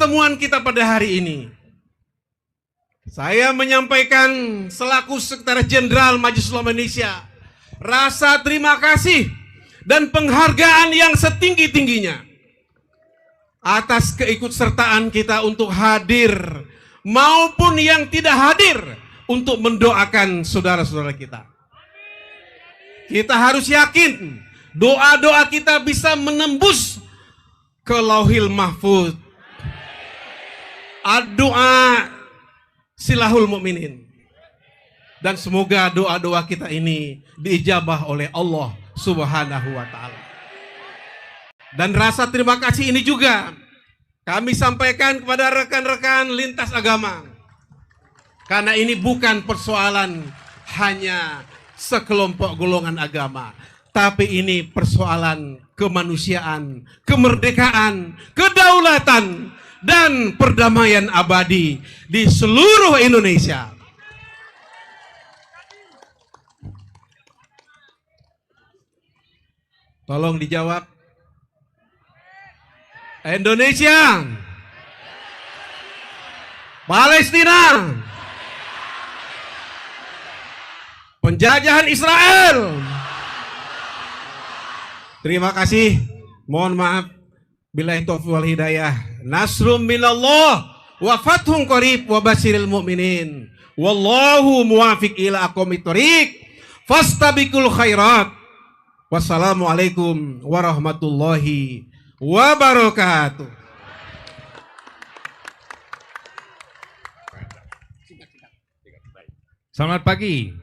pertemuan kita pada hari ini. Saya menyampaikan selaku Sekretaris Jenderal Majelis Ulama Indonesia rasa terima kasih dan penghargaan yang setinggi-tingginya atas keikutsertaan kita untuk hadir maupun yang tidak hadir untuk mendoakan saudara-saudara kita. Kita harus yakin doa-doa kita bisa menembus ke Lauhil Mahfuz. Doa silahul mukminin. Dan semoga doa-doa kita ini diijabah oleh Allah Subhanahu wa ta'ala. Dan rasa terima kasih ini juga kami sampaikan kepada rekan-rekan lintas agama. Karena ini bukan persoalan hanya sekelompok golongan agama, tapi ini persoalan kemanusiaan, kemerdekaan, kedaulatan, dan perdamaian abadi di seluruh Indonesia. Tolong dijawab. Indonesia, Palestina, penjajahan Israel. Terima kasih. Mohon maaf. Billahi taufiq wal hidayah. Nasrum minallah wa fathun qarib wa basyiril mu'minin. Wallahu muwafiq ila aqwamit thoriq. Fastabiqul khairat. Wassalamualaikum warahmatullahi wabarakatuh. Selamat pagi.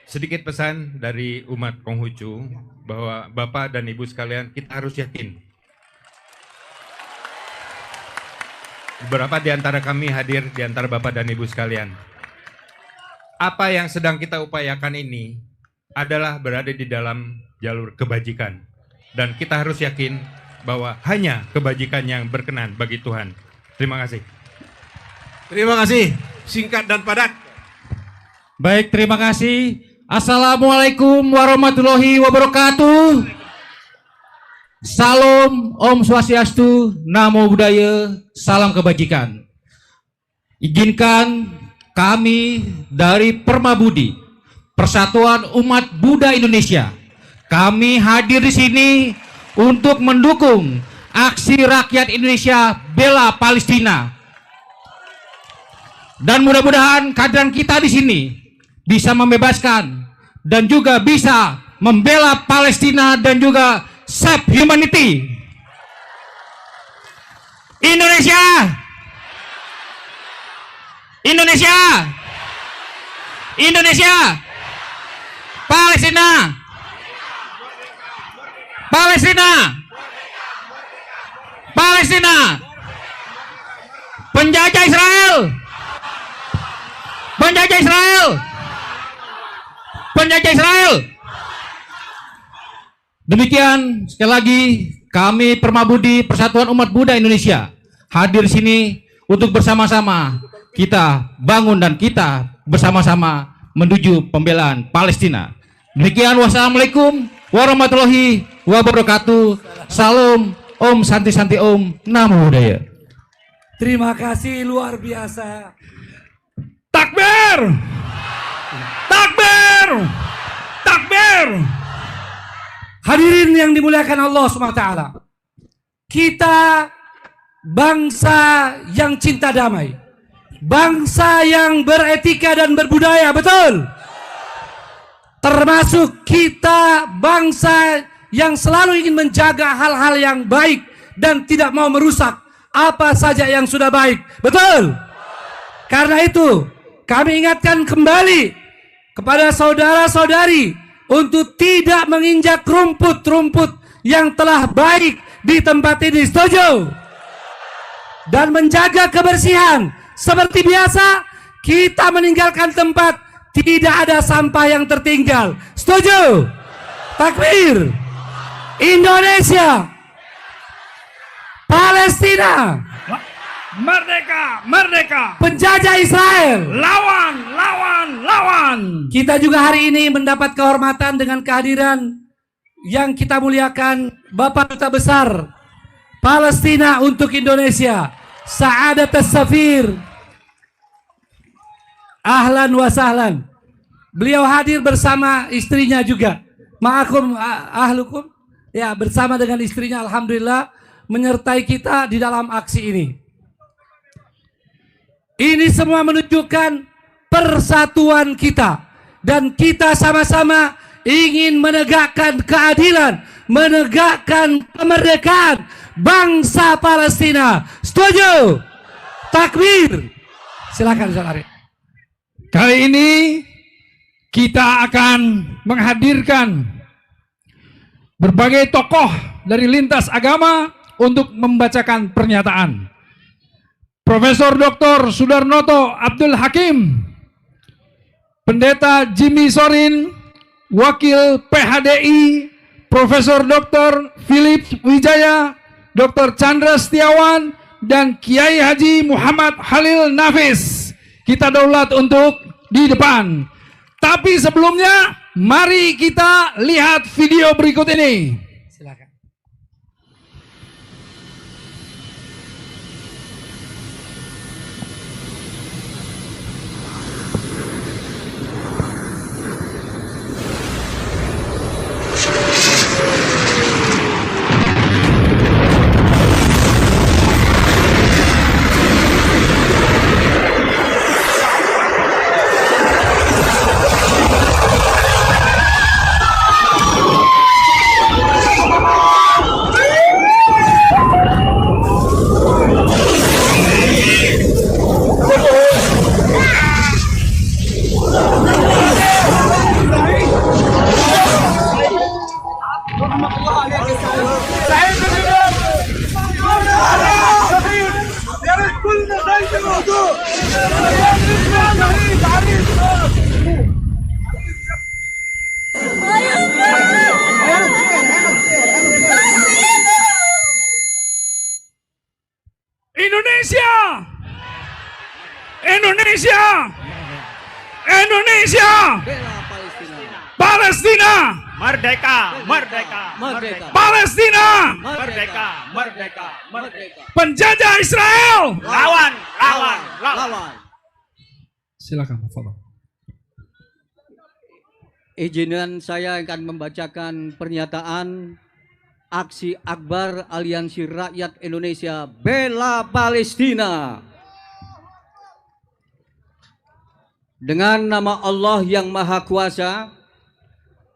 Sedikit pesan dari umat Konghucu bahwa Bapak dan Ibu sekalian, kita harus yakin. Beberapa di antara kami hadir di antara Bapak dan Ibu sekalian. Apa yang sedang kita upayakan ini adalah berada di dalam jalur kebajikan. Dan kita harus yakin bahwa hanya kebajikan yang berkenan bagi Tuhan. Terima kasih. Terima kasih. Singkat dan padat. Baik, terima kasih. Assalamualaikum warahmatullahi wabarakatuh. Salam, Om Swastiastu, Namo Buddhaya, salam kebajikan. Izinkan kami dari Permabudi, Persatuan Umat Buddha Indonesia, kami hadir di sini untuk mendukung aksi rakyat Indonesia bela Palestina. Dan mudah-mudahan kehadiran kita di sini bisa membebaskan dan juga bisa membela Palestina dan juga save humanity. Indonesia, Indonesia, Indonesia, Palestina, Palestina, Palestina, penjajah Israel, penjajah Israel, penjajah Israel. Demikian sekali lagi kami Permabudi Persatuan Umat Buddha Indonesia hadir sini untuk bersama-sama kita bangun dan kita bersama-sama menuju pembelaan Palestina. Demikian, wassalamualaikum warahmatullahi wabarakatuh. Salam, Om Santi Santi Om, Namo Buddhaya. Terima kasih luar biasa. Takbir! Takbir! Takbir! Hadirin yang dimuliakan Allah SWT, kita bangsa yang cinta damai, bangsa yang beretika dan berbudaya, betul? Termasuk kita bangsa yang selalu ingin menjaga hal-hal yang baik dan tidak mau merusak apa saja yang sudah baik, betul? Karena itu kami ingatkan kembali kepada saudara-saudari untuk tidak menginjak rumput-rumput yang telah baik di tempat ini, setuju? Dan menjaga kebersihan. Seperti biasa, kita meninggalkan tempat, tidak ada sampah yang tertinggal, setuju? Takbir. Indonesia, Palestina, Merdeka, merdeka. penjajah Israel, Lawan, lawan, lawan. Kita juga hari ini mendapat kehormatan dengan kehadiran yang kita muliakan Bapak Duta Besar Palestina untuk Indonesia. Sa'adat as-safir. Ahlan wa sahlan. Beliau hadir bersama istrinya juga. Ma'akum ahlukum. Ya, bersama dengan istrinya alhamdulillah menyertai kita di dalam aksi ini. Ini semua menunjukkan persatuan kita dan kita sama-sama ingin menegakkan keadilan, menegakkan kemerdekaan bangsa Palestina. Setuju? Takbir. Silakan Ustaz Arif. Kali ini kita akan menghadirkan berbagai tokoh dari lintas agama untuk membacakan pernyataan. Profesor Dr. Sudarnoto Abdul Hakim, Pendeta Jimmy Sorin, Wakil PHDI, Profesor Dr. Philip Wijaya, Dr. Chandra Setiawan, dan Kiai Haji Muhammad Halil Nafis. Kita daulat untuk di depan. Tapi sebelumnya, mari kita lihat video berikut ini. Silakan. Indonesia! Indonesia! Indonesia! Palestina! Merdeka, merdeka, merdeka, Palestina! merdeka, merdeka, merdeka. Penjajah Israel! Lawan, lawan, lawan. Silakan, Bapak. Izinkan saya akan membacakan pernyataan Aksi Akbar Aliansi Rakyat Indonesia Bela Palestina. Dengan nama Allah yang Maha Kuasa,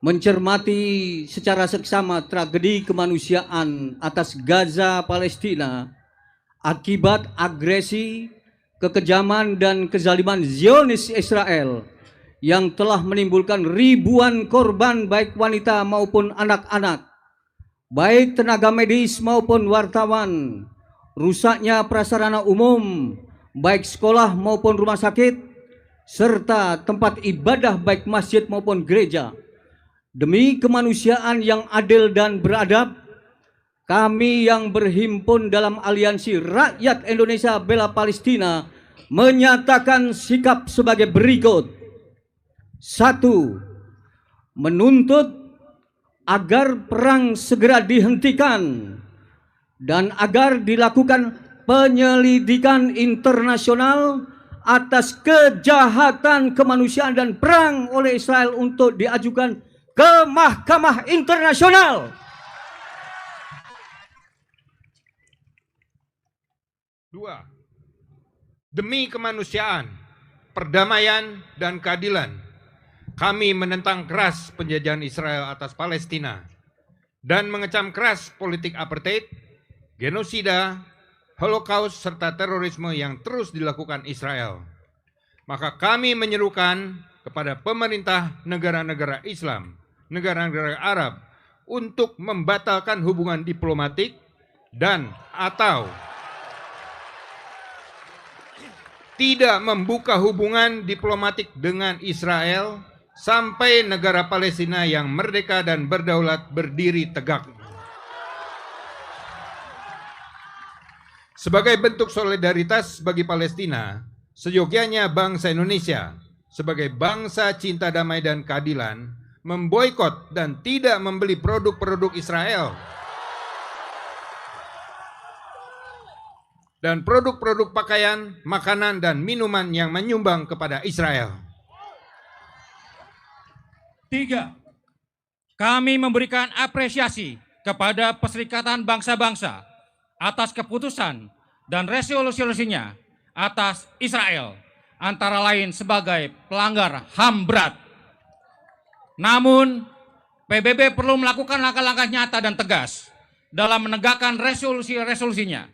mencermati secara seksama tragedi kemanusiaan atas Gaza, Palestina, akibat agresi, kekejaman dan kezaliman Zionis Israel yang telah menimbulkan ribuan korban baik wanita maupun anak-anak, baik tenaga medis maupun wartawan, rusaknya prasarana umum, baik sekolah maupun rumah sakit, serta tempat ibadah baik masjid maupun gereja. Demi kemanusiaan yang adil dan beradab, kami yang berhimpun dalam Aliansi Rakyat Indonesia Bela Palestina menyatakan sikap sebagai berikut. 1. Menuntut agar perang segera dihentikan dan agar dilakukan penyelidikan internasional atas kejahatan kemanusiaan dan perang oleh Israel untuk diajukan ke Mahkamah Internasional. 2. Demi kemanusiaan, perdamaian, dan keadilan, kami menentang keras penjajahan Israel atas Palestina dan mengecam keras politik apartheid, genosida, Holocaust, serta terorisme yang terus dilakukan Israel. Maka kami menyerukan kepada pemerintah negara-negara Islam, negara-negara Arab untuk membatalkan hubungan diplomatik dan atau tidak membuka hubungan diplomatik dengan Israel sampai negara Palestina yang merdeka dan berdaulat berdiri tegak. Sebagai bentuk solidaritas bagi Palestina, seyogyanya bangsa Indonesia sebagai bangsa cinta damai dan keadilan memboikot dan tidak membeli produk-produk Israel. dan produk-produk pakaian, makanan, dan minuman yang menyumbang kepada Israel. 3. Kami memberikan apresiasi kepada Perserikatan Bangsa-Bangsa atas keputusan dan resolusinya atas Israel, antara lain sebagai pelanggar HAM berat. Namun, PBB perlu melakukan langkah-langkah nyata dan tegas dalam menegakkan resolusinya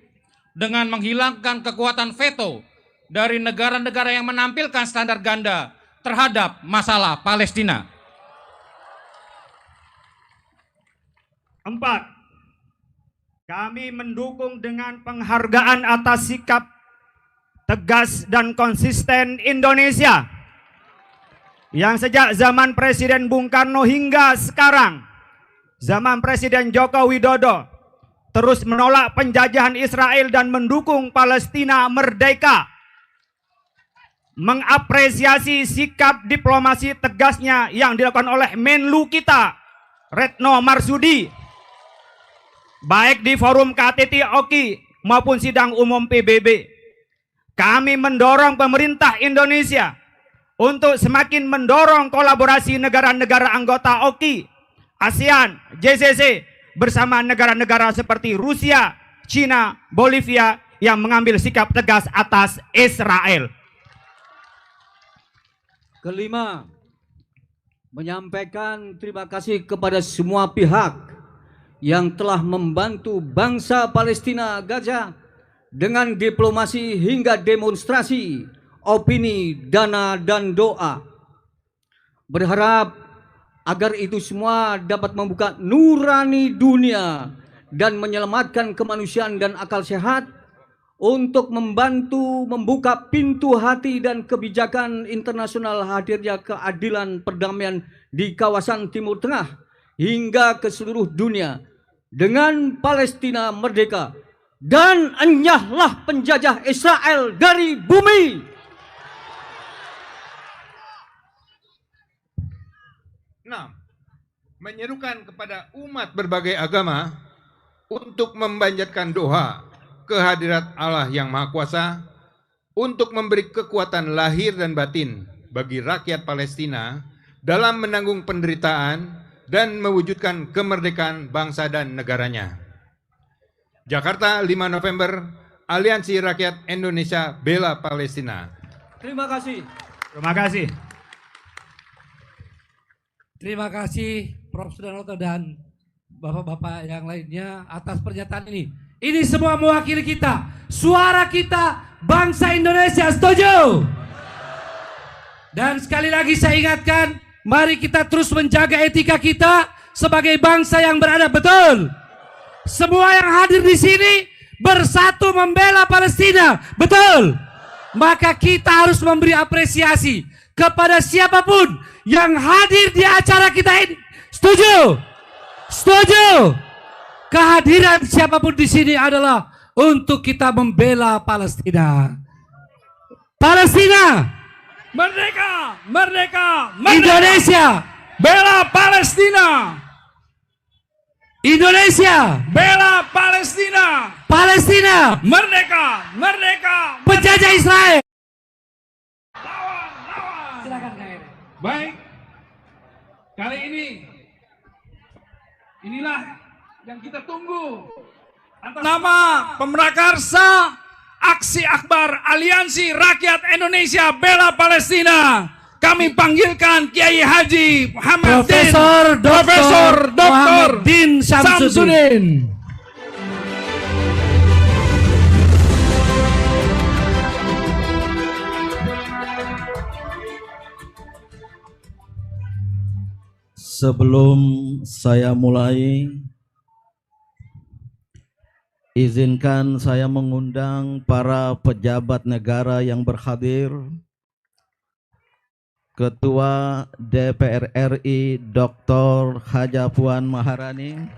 dengan menghilangkan kekuatan veto dari negara-negara yang menampilkan standar ganda terhadap masalah Palestina. 4. Kami mendukung dengan penghargaan atas sikap tegas dan konsisten Indonesia yang sejak zaman Presiden Bung Karno hingga sekarang, zaman Presiden Joko Widodo, terus menolak penjajahan Israel dan mendukung Palestina merdeka. Mengapresiasi sikap diplomasi tegasnya yang dilakukan oleh Menlu kita, Retno Marsudi, baik di forum KTT OKI maupun sidang umum PBB. Kami mendorong pemerintah Indonesia untuk semakin mendorong kolaborasi negara-negara anggota OKI, ASEAN, JCC bersama negara-negara seperti Rusia, China, Bolivia yang mengambil sikap tegas atas Israel. 5. Menyampaikan terima kasih kepada semua pihak yang telah membantu bangsa Palestina Gaza dengan diplomasi hingga demonstrasi, opini, dana, dan doa. Berharap agar itu semua dapat membuka nurani dunia dan menyelamatkan kemanusiaan dan akal sehat untuk membantu membuka pintu hati dan kebijakan internasional hadirnya keadilan perdamaian di kawasan Timur Tengah hingga ke seluruh dunia dengan Palestina merdeka, dan enyahlah penjajah Israel dari bumi. 6. Menyerukan kepada umat berbagai agama untuk memanjatkan doa kehadirat Allah yang Maha Kuasa untuk memberi kekuatan lahir dan batin bagi rakyat Palestina dalam menanggung penderitaan dan mewujudkan kemerdekaan bangsa dan negaranya. Jakarta, 5 November, Aliansi Rakyat Indonesia Bela Palestina. Terima kasih. Terima kasih. Terima kasih Prof. Sudarnoto dan bapak-bapak yang lainnya atas pernyataan ini. Ini semua mewakili kita, suara kita, bangsa Indonesia. Setuju? Dan sekali lagi saya ingatkan, mari kita terus menjaga etika kita sebagai bangsa yang beradab. Betul? Semua yang hadir di sini bersatu membela Palestina. Betul? Maka kita harus memberi apresiasi kepada siapapun yang hadir di acara kita ini. Setuju? Setuju? Kehadiran siapapun di sini adalah untuk kita membela Palestina. Palestina merdeka, merdeka, merdeka. Indonesia bela Palestina. Indonesia bela Palestina. Palestina merdeka, merdeka. Penjajah Israel. Lawan, lawan. Silakan Kak Eri. Baik. Kali ini inilah yang kita tunggu. Atas nama Pemrakarsa Aksi Akbar Aliansi Rakyat Indonesia Bela Palestina, kami panggilkan Kiai Haji Muhammad Profesor Dr. Din Samsudin. Sebelum saya mulai, izinkan saya mengundang para pejabat negara yang berhadir. Ketua DPR RI Dr. Haja Puan Maharani,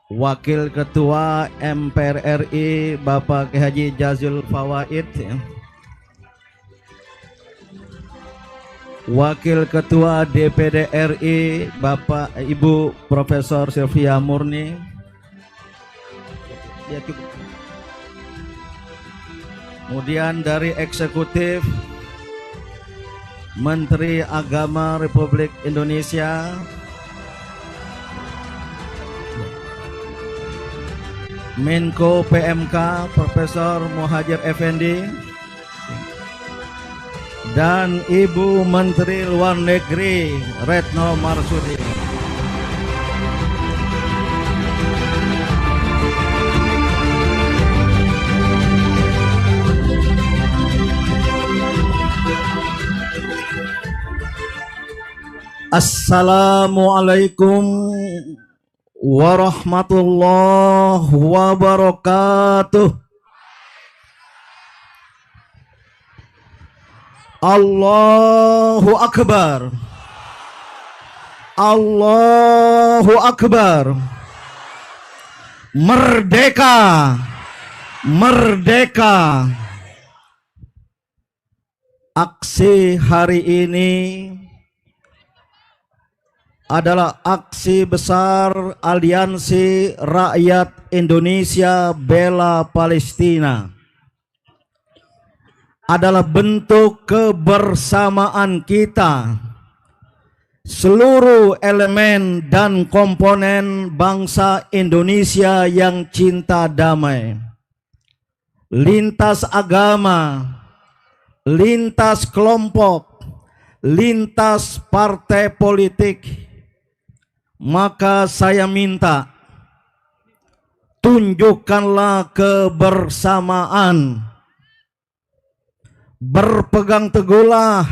Wakil Ketua MPR RI Bapak Kiai Haji Jazil Fawaid, Wakil Ketua DPD RI Bapak Ibu Profesor Sylvia Murni. Ya, cukup. Kemudian dari eksekutif Menteri Agama Republik Indonesia, Menko PMK Profesor Muhajir Effendi, dan Ibu Menteri Luar Negeri Retno Marsudi. Assalamualaikum warahmatullahi wabarakatuh. Allahu Akbar. Allahu Akbar. Merdeka. Merdeka. Aksi hari ini adalah aksi besar Aliansi Rakyat Indonesia Bela Palestina. Adalah bentuk kebersamaan kita, seluruh elemen dan komponen bangsa Indonesia yang cinta damai. Lintas agama, lintas kelompok, lintas partai politik. Maka saya minta, tunjukkanlah kebersamaan, berpegang teguhlah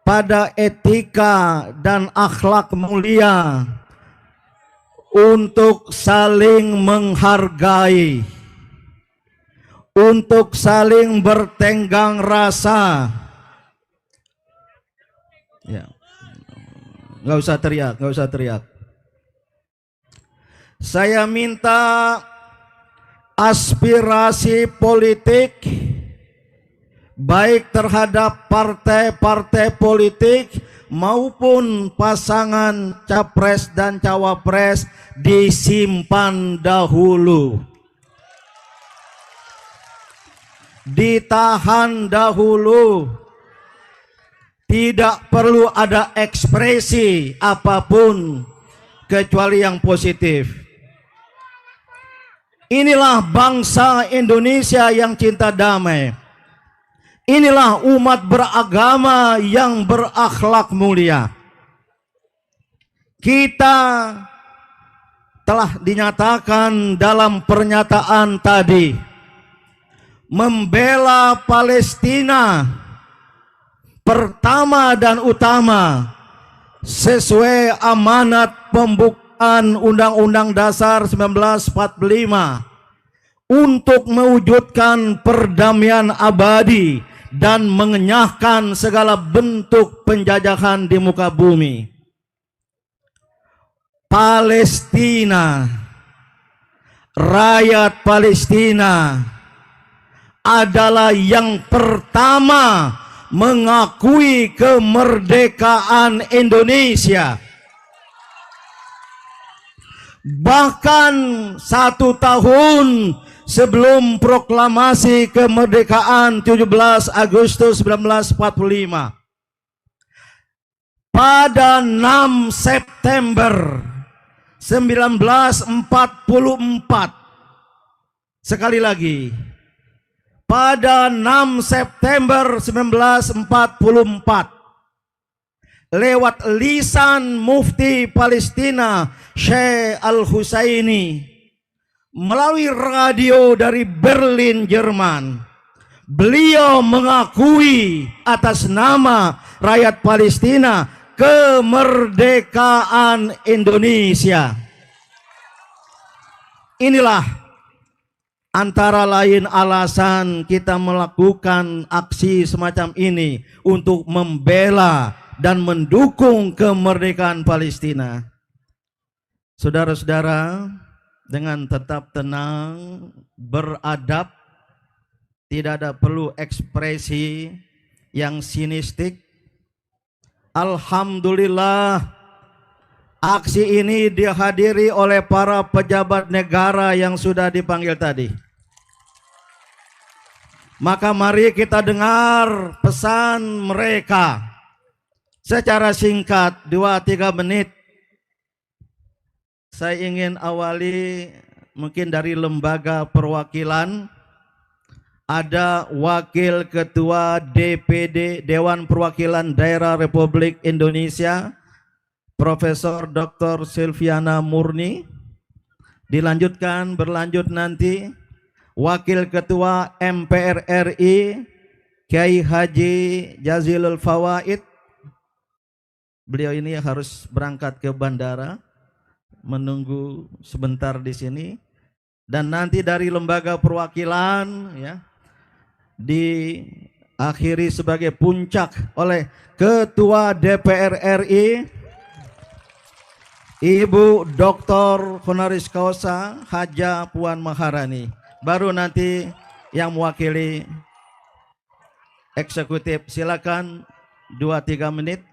pada etika dan akhlak mulia untuk saling menghargai, untuk saling bertenggang rasa. Ya. Nggak usah teriak, nggak usah teriak. Saya minta aspirasi politik baik terhadap partai-partai politik maupun pasangan capres dan cawapres disimpan dahulu, ditahan dahulu. Tidak perlu ada ekspresi apapun kecuali yang positif. Inilah bangsa Indonesia yang cinta damai. Inilah umat beragama yang berakhlak mulia. Kita telah dinyatakan dalam pernyataan tadi membela Palestina pertama dan utama sesuai amanat pembukaan Undang-Undang Dasar 1945 untuk mewujudkan perdamaian abadi dan mengenyahkan segala bentuk penjajahan di muka bumi. Palestina, rakyat Palestina adalah yang pertama mengakui kemerdekaan Indonesia. Bahkan 1 tahun sebelum proklamasi kemerdekaan 17 Agustus 1945, pada 6 September 1944, sekali lagi, pada 6 September 1944, lewat lisan Mufti Palestina Syekh Al-Husaini melalui radio dari Berlin, Jerman, beliau mengakui atas nama rakyat Palestina kemerdekaan Indonesia. Inilah antara lain alasan kita melakukan aksi semacam ini untuk membela dan mendukung kemerdekaan Palestina. Saudara-saudara, dengan tetap tenang, beradab, tidak ada perlu ekspresi yang sinistik, Alhamdulillah, aksi ini dihadiri oleh para pejabat negara yang sudah dipanggil tadi. Maka mari kita dengar pesan mereka secara singkat 2-3 menit. Saya ingin awali mungkin dari lembaga perwakilan. Ada Wakil Ketua DPD Dewan Perwakilan Daerah Republik Indonesia, Profesor Dr. Silviana Murni. Berlanjut nanti Wakil Ketua MPR RI Kiai Haji Jazilul Fawaid. Beliau ini harus berangkat ke bandara, menunggu sebentar di sini. Dan nanti dari lembaga perwakilan ya, diakhiri sebagai puncak oleh Ketua DPR RI Ibu Dr. Honoris Causa Haja Puan Maharani. Baru nanti yang mewakili eksekutif, silakan 2-3 menit.